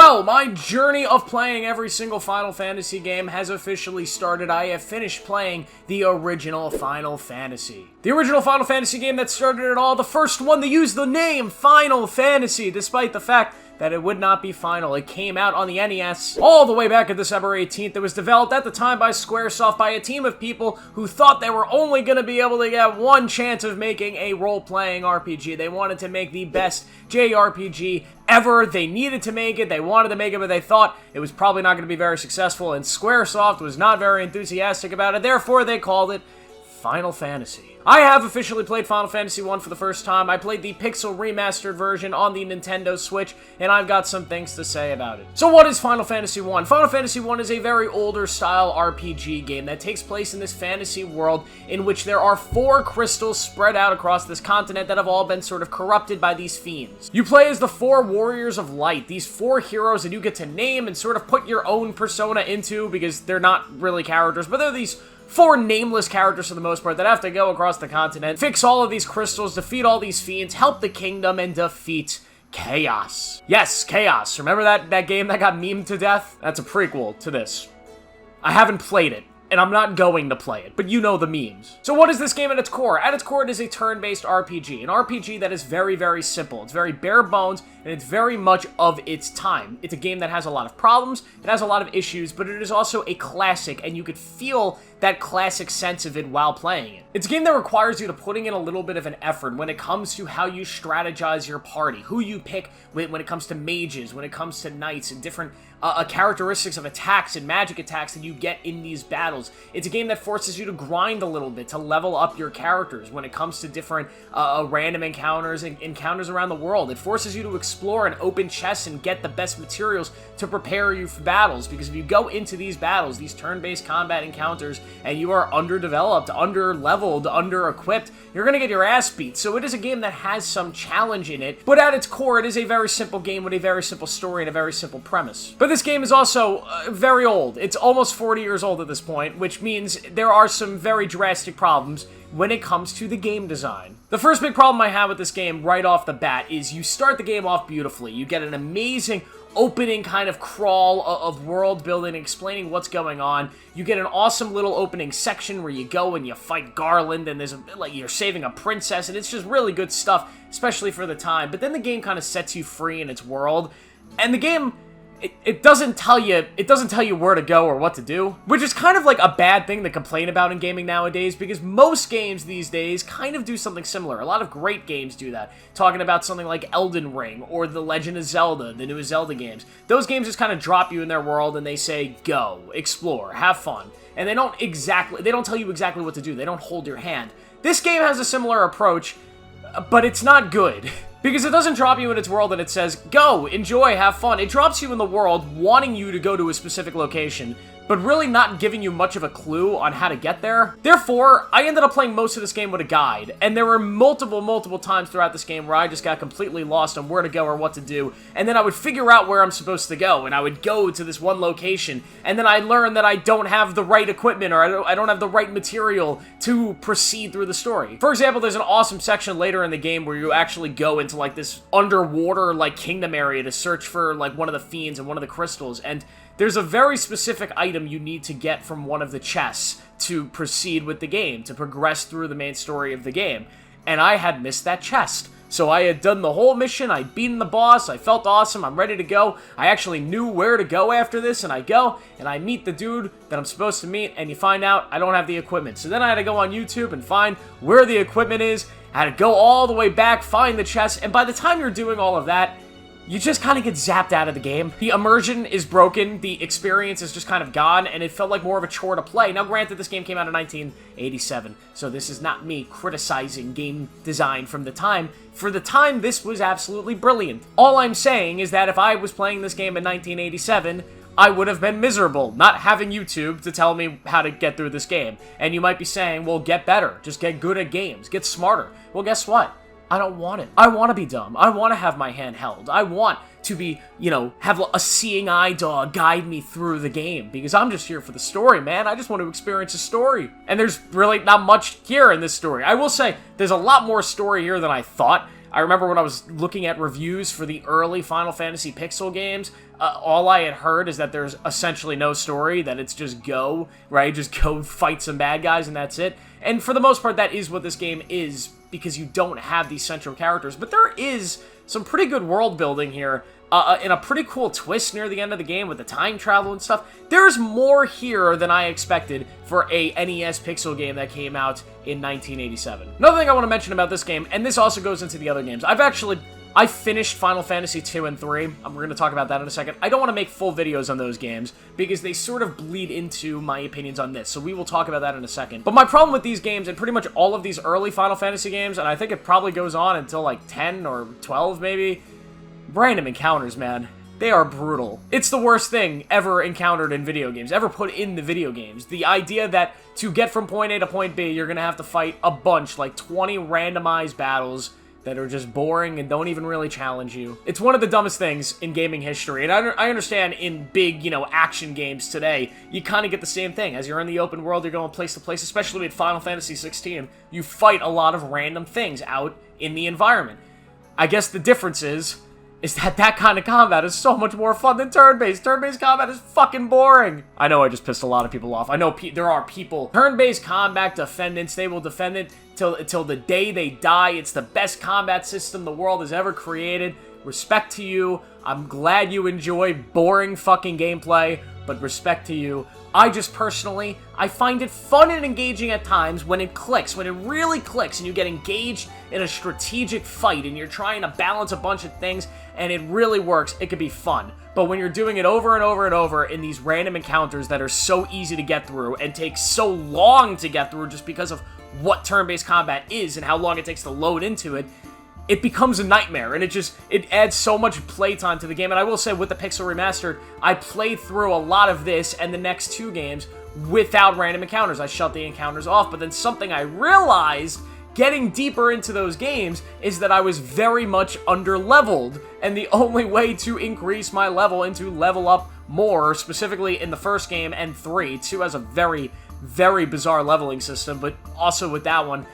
Well, my journey of playing every single Final Fantasy game has officially started. I have finished playing the original Final Fantasy. The original Final Fantasy game that started it all, the first one to use the name Final Fantasy, despite the fact that it would not be final. It came out on the NES all the way back on December 18th. It was developed at the time by Squaresoft by a team of people who thought they were only going to be able to get one chance of making a role-playing RPG. They wanted to make the best JRPG ever. They needed to make it. They wanted to make it, but they thought it was probably not going to be very successful, and Squaresoft was not very enthusiastic about it. Therefore, they called it Final Fantasy. I have officially played Final Fantasy 1 for the first time. I played the pixel remastered version on the Nintendo Switch, and I've got some things to say about it. So what is Final Fantasy 1? Final Fantasy 1 is a very older style RPG game that takes place in this fantasy world in which there are 4 crystals spread out across this continent that have all been sort of corrupted by these fiends. You play as the 4 warriors of light, these 4 heroes that you get to name and sort of put your own persona into, because they're not really characters, but they're these 4 nameless characters for the most part that have to go across the continent, fix all of these crystals, defeat all these fiends, help the kingdom, and defeat Chaos. Yes, Chaos. Remember that game that got memed to death? That's a prequel to this. I haven't played it, and I'm not going to play it, but you know the memes. So what is this game at its core? At its core, it is a turn-based RPG. An RPG that is very, very simple. It's very bare bones, and it's very much of its time. It's a game that has a lot of problems, it has a lot of issues, but it is also a classic, and you could feel that classic sense of it while playing it. It's a game that requires you to putting in a little bit of an effort when it comes to how you strategize your party, who you pick when it comes to mages, when it comes to knights, and different characteristics of attacks and magic attacks that you get in these battles. It's a game that forces you to grind a little bit, to level up your characters when it comes to different random encounters and encounters around the world. It forces you to explore and open chests and get the best materials to prepare you for battles, because if you go into these battles, these turn-based combat encounters, and you are underdeveloped, under-leveled, under-equipped, you're gonna get your ass beat. So it is a game that has some challenge in it, but at its core, it is a very simple game with a very simple story and a very simple premise. But this game is also very old. It's almost 40 years old at this point, which means there are some very drastic problems when it comes to the game design. The first big problem I have with this game right off the bat is you start the game off beautifully. You get an amazing opening kind of crawl of world building, explaining what's going on. You get an awesome little opening section where you go and you fight Garland, and there's like you're saving a princess, and it's just really good stuff, especially for the time. But then the game kind of sets you free in its world, and the game it doesn't tell you where to go or what to do, which is kind of like a bad thing to complain about in gaming nowadays, because most games these days kind of do something similar. A lot of great games do that. Talking about something like Elden Ring or The Legend of Zelda, the newest Zelda games. Those games just kind of drop you in their world and they say, go, explore, have fun. And they don't tell you exactly what to do. They don't hold your hand. This game has a similar approach, but it's not good. Because it doesn't drop you in its world and it says, go, enjoy, have fun. It drops you in the world wanting you to go to a specific location, but really not giving you much of a clue on how to get there. Therefore, I ended up playing most of this game with a guide, and there were multiple times throughout this game where I just got completely lost on where to go or what to do, and then I would figure out where I'm supposed to go, and I would go to this one location, and then I learned that I don't have the right equipment, or I don't have the right material to proceed through the story. For example, there's an awesome section later in the game where you actually go into like this underwater like kingdom area to search for like one of the fiends and one of the crystals, and there's a very specific item you need to get from one of the chests to proceed with the game, to progress through the main story of the game. And I had missed that chest. So I had done the whole mission, I'd beaten the boss, I felt awesome, I'm ready to go. I actually knew where to go after this, and I go, and I meet the dude that I'm supposed to meet, and you find out I don't have the equipment. So then I had to go on YouTube and find where the equipment is, I had to go all the way back, find the chest, and by the time you're doing all of that, you just kind of get zapped out of the game. The immersion is broken, the experience is just kind of gone, and it felt like more of a chore to play. Now, granted, this game came out in 1987, so this is not me criticizing game design from the time. For the time, this was absolutely brilliant. All I'm saying is that if I was playing this game in 1987, I would have been miserable, not having YouTube to tell me how to get through this game. And you might be saying, well, get better, just get good at games, get smarter. Well, guess what? I don't want it. I want to be dumb. I want to have my hand held. I want to be, have a seeing eye dog guide me through the game, because I'm just here for the story, man. I just want to experience a story. And there's really not much here in this story. I will say, there's a lot more story here than I thought. I remember when I was looking at reviews for the early Final Fantasy Pixel games, all I had heard is that there's essentially no story, that it's just go, right? Just go fight some bad guys and that's it. And for the most part, that is what this game is, because you don't have these central characters. But there is some pretty good world building here, and a pretty cool twist near the end of the game with the time travel and stuff. There's more here than I expected for a NES Pixel game that came out in 1987. Another thing I want to mention about this game, and this also goes into the other games, I finished Final Fantasy 2 and 3. We're going to talk about that in a second. I don't want to make full videos on those games because they sort of bleed into my opinions on this, so we will talk about that in a second. But my problem with these games, and pretty much all of these early Final Fantasy games, and I think it probably goes on until like 10 or 12 maybe, random encounters, man. They are brutal. It's the worst thing ever encountered in video games, ever put in the video games. The idea that to get from point A to point B, you're going to have to fight a bunch, like 20 randomized battles that are just boring and don't even really challenge you. It's one of the dumbest things in gaming history, and I understand in big, action games today, you kind of get the same thing. As you're in the open world, you're going place to place, especially with Final Fantasy 16, you fight a lot of random things out in the environment. I guess the difference is that kind of combat is so much more fun than turn-based. Turn-based combat is fucking boring. I know I just pissed a lot of people off. I know there are people, turn-based combat defendants, they will defend it till the day they die. It's the best combat system the world has ever created. Respect to you. I'm glad you enjoy boring fucking gameplay, but respect to you. I just personally, I find it fun and engaging at times when it clicks, when it really clicks and you get engaged in a strategic fight and you're trying to balance a bunch of things and it really works, it can be fun. But when you're doing it over and over and over in these random encounters that are so easy to get through and take so long to get through just because of what turn-based combat is and how long it takes to load into it, it becomes a nightmare, and it adds so much playtime to the game. And I will say, with the Pixel Remastered, I played through a lot of this and the next two games without random encounters. I shut the encounters off, but then something I realized getting deeper into those games is that I was very much under-leveled, and the only way to increase my level and to level up more, specifically in the first game and 3, 2 has a very, very bizarre leveling system, but also with that one,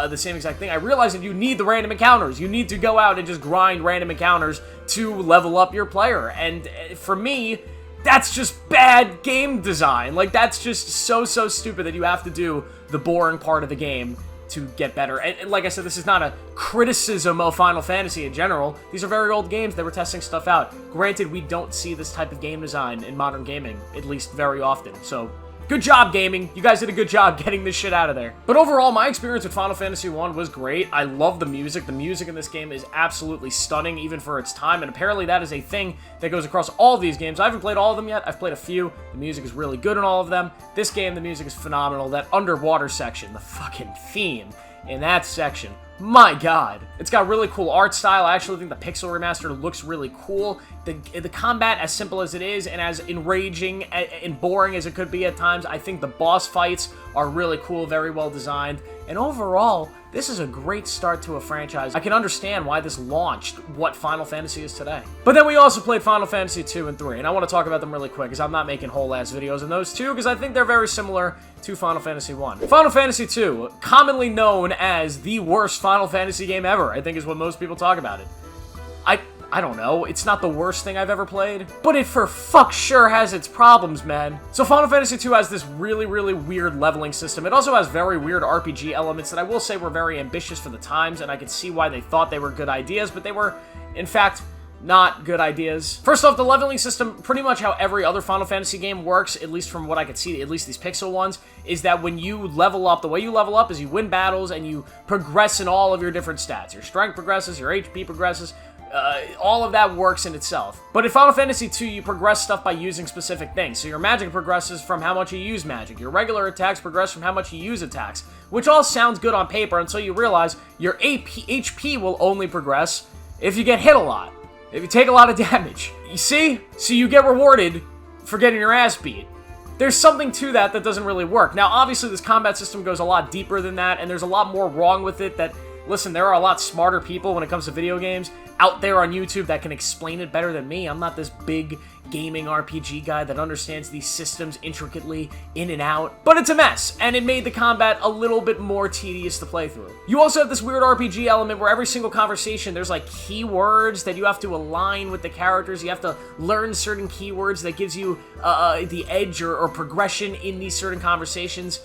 the same exact thing. I realized that you need the random encounters. You need to go out and just grind random encounters to level up your player. And for me, that's just bad game design. Like, that's just so stupid that you have to do the boring part of the game to get better. And like I said, this is not a criticism of Final Fantasy in general. These are very old games. They were testing stuff out. Granted, we don't see this type of game design in modern gaming, at least very often. So, good job, gaming. You guys did a good job getting this shit out of there. But overall, my experience with Final Fantasy 1 was great. I love the music. The music in this game is absolutely stunning, even for its time, and apparently that is a thing that goes across all of these games. I haven't played all of them yet. I've played a few. The music is really good in all of them. This game, the music is phenomenal. That underwater section, the fucking theme in that section, my god. It's got really cool art style. I actually think the Pixel Remaster looks really cool. The combat, as simple as it is, and as enraging and boring as it could be at times, I think the boss fights are really cool, very well designed. And overall, this is a great start to a franchise. I can understand why this launched what Final Fantasy is today. But then we also played Final Fantasy 2 and 3, and I want to talk about them really quick, because I'm not making whole-ass videos on those two, because I think they're very similar to Final Fantasy 1. Final Fantasy 2, commonly known as the worst Final Fantasy game ever, I think is what most people talk about it. I don't know, it's not the worst thing I've ever played, but it for fuck sure has its problems, man. So Final Fantasy 2 has this really weird leveling system. It also has very weird RPG elements that I will say were very ambitious for the times, and I could see why they thought they were good ideas, but they were, in fact, not good ideas. First off, the leveling system, pretty much how every other Final Fantasy game works, at least from what I could see, at least these pixel ones, is that when you level up, the way you level up is you win battles and you progress in all of your different stats. Your strength progresses, your HP progresses, all of that works in itself. But in Final Fantasy 2, you progress stuff by using specific things. So your magic progresses from how much you use magic. Your regular attacks progress from how much you use attacks. Which all sounds good on paper until you realize your HP will only progress if you get hit a lot. If you take a lot of damage. You see? So you get rewarded for getting your ass beat. There's something to that doesn't really work. Now, obviously, this combat system goes a lot deeper than that, and there's a lot more wrong with it that, listen, there are a lot smarter people when it comes to video games out there on YouTube that can explain it better than me. I'm not this big, gaming RPG guy that understands these systems intricately in and out, but it's a mess, and it made the combat a little bit more tedious to play through. You also have this weird RPG element where every single conversation, there's like keywords that you have to align with the characters. You have to learn certain keywords that gives you the edge or progression in these certain conversations.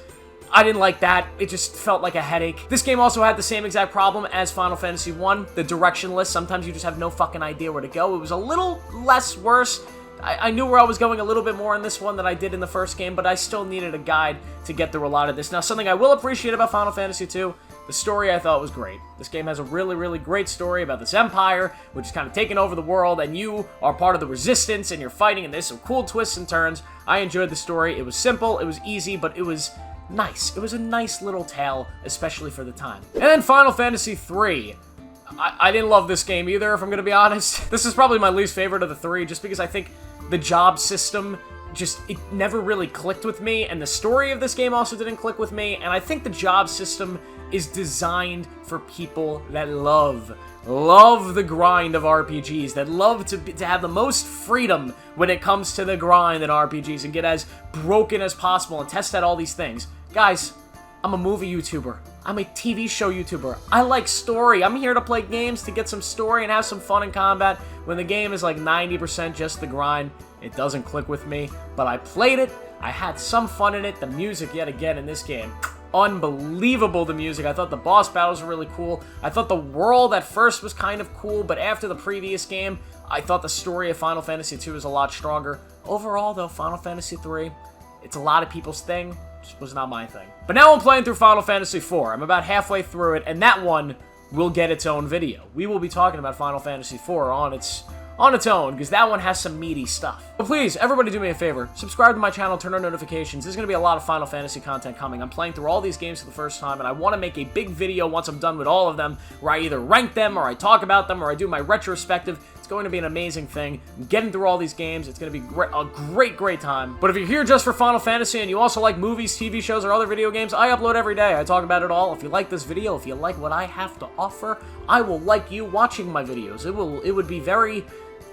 I didn't like that. It just felt like a headache. This game also had the same exact problem as Final Fantasy 1, the directionless. Sometimes you just have no fucking idea where to go. It was a little less worse. I knew where I was going a little bit more in this one than I did in the first game, but I still needed a guide to get through a lot of this. Now, something I will appreciate about Final Fantasy 2, the story I thought was great. This game has a really, really great story about this empire, which is kind of taking over the world, and you are part of the resistance, and you're fighting, and there's some cool twists and turns. I enjoyed the story. It was simple, it was easy, but it was nice. It was a nice little tale, especially for the time. And then Final Fantasy 3. I didn't love this game either, if I'm gonna be honest. This is probably my least favorite of the three, just because I think the job system it never really clicked with me, and the story of this game also didn't click with me, and I think the job system is designed for people that love the grind of RPGs, that love to have the most freedom when it comes to the grind in RPGs and get as broken as possible and test out all these things. Guys, I'm a movie YouTuber. I'm a TV show YouTuber. I like story. I'm here to play games to get some story and have some fun in combat. When the game is like 90% just the grind, it doesn't click with me. But I played it. I had some fun in it. The music, yet again, in this game, unbelievable, the music. I thought the boss battles were really cool. I thought the world at first was kind of cool, but after the previous game, I thought the story of Final Fantasy 2 was a lot stronger. Overall, though, Final Fantasy 3, it's a lot of people's thing. Just was not my thing. But now I'm playing through Final Fantasy 4. I'm about halfway through it, and that one will get its own video. We will be talking about Final Fantasy 4 on its own, because that one has some meaty stuff. But please, everybody do me a favor. Subscribe to my channel, turn on notifications. There's going to be a lot of Final Fantasy content coming. I'm playing through all these games for the first time, and I want to make a big video once I'm done with all of them, where I either rank them, or I talk about them, or I do my retrospective. It's going to be an amazing thing. I'm getting through all these games. It's going to be a great time. But if you're here just for Final Fantasy, and you also like movies, TV shows, or other video games, I upload every day. I talk about it all. If you like this video, if you like what I have to offer, I will like you watching my videos. It would be very...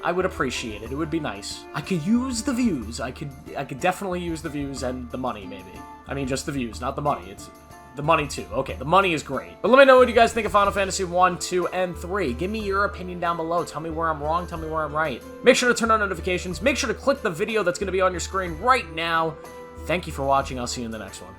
I would appreciate it. It would be nice. I could use the views. I could definitely use the views and the money, maybe. I mean, just the views, not the money. It's the money, too. Okay, the money is great. But let me know what you guys think of Final Fantasy 1, 2, and 3. Give me your opinion down below. Tell me where I'm wrong. Tell me where I'm right. Make sure to turn on notifications. Make sure to click the video that's going to be on your screen right now. Thank you for watching. I'll see you in the next one.